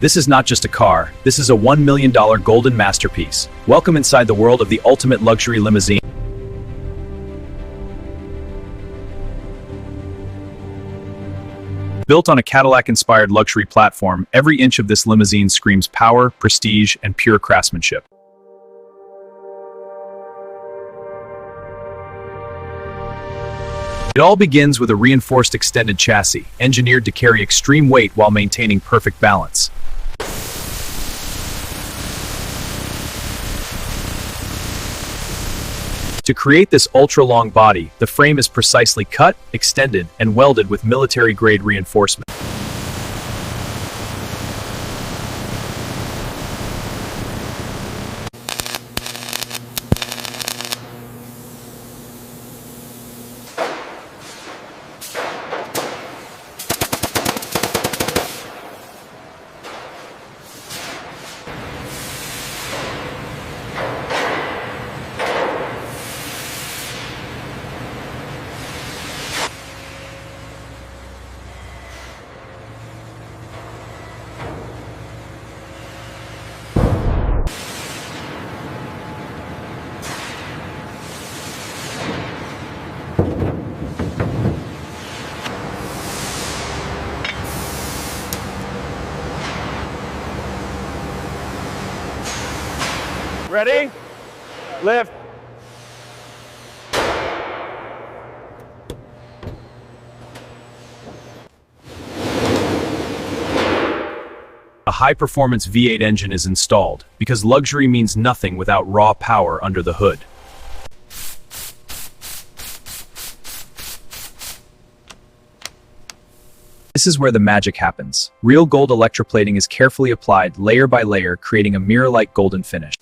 This is not just a car, this is a $1 million golden masterpiece. Welcome inside the world of the ultimate luxury limousine. Built on a Cadillac-inspired luxury platform, every inch of this limousine screams power, prestige, and pure craftsmanship. It all begins with a reinforced extended chassis, engineered to carry extreme weight while maintaining perfect balance. To create this ultra-long body, the frame is precisely cut, extended, and welded with military-grade reinforcement. Ready? Lift. A high-performance V8 engine is installed, because luxury means nothing without raw power under the hood. This is where the magic happens. Real gold electroplating is carefully applied layer by layer, creating a mirror-like golden finish.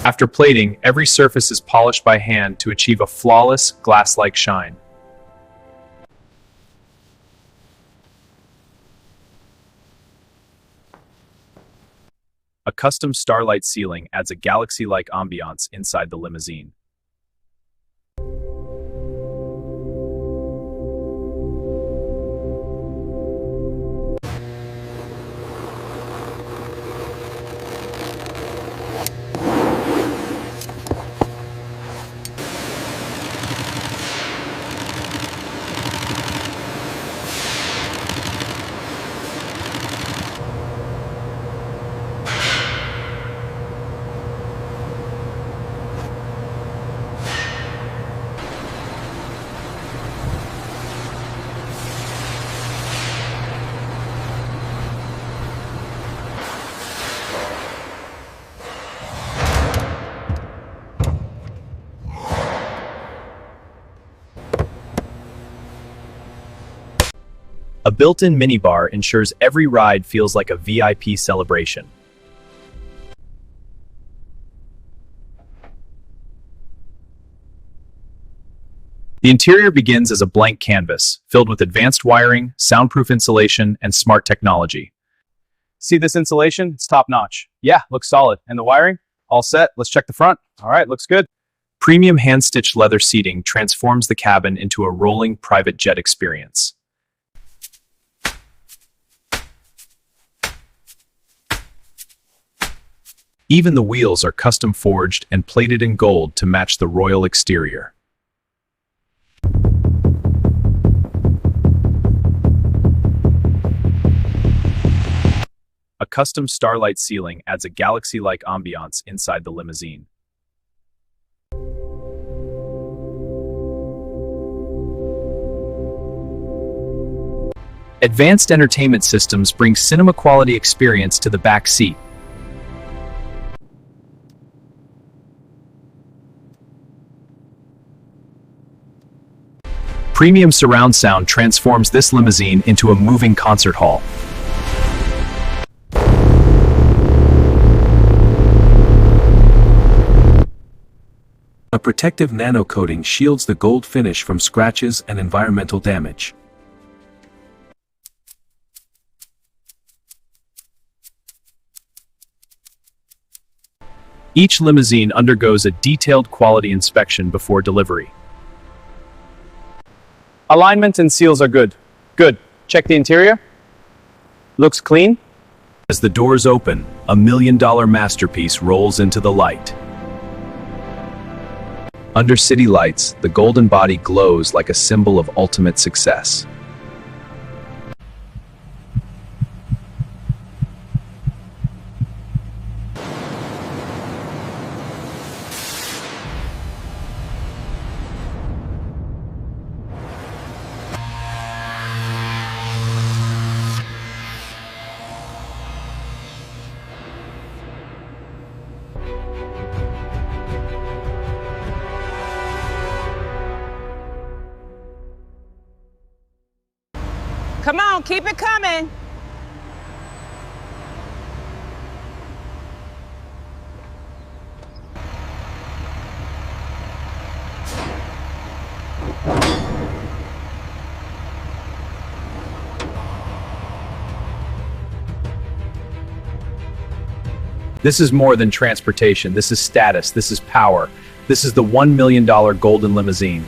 After plating, every surface is polished by hand to achieve a flawless, glass-like shine. A custom starlight ceiling adds a galaxy-like ambiance inside the limousine. A built-in minibar ensures every ride feels like a VIP celebration. The interior begins as a blank canvas, filled with advanced wiring, soundproof insulation, and smart technology. See this insulation? It's top-notch. Yeah, looks solid. And the wiring? All set. Let's check the front. All right, looks good. Premium hand-stitched leather seating transforms the cabin into a rolling private jet experience. Even the wheels are custom forged and plated in gold to match the royal exterior. A custom starlight ceiling adds a galaxy-like ambiance inside the limousine. Advanced entertainment systems bring cinema-quality experience to the back seat. Premium surround sound transforms this limousine into a moving concert hall. A protective nano coating shields the gold finish from scratches and environmental damage. Each limousine undergoes a detailed quality inspection before delivery. Alignment and seals are good. Good. Check the interior. Looks clean. As the doors open, a $1 million masterpiece rolls into the light. Under city lights, the golden body glows like a symbol of ultimate success. Come on, keep it coming. This is more than transportation. This is status. This is power. This is the $1 million golden limousine.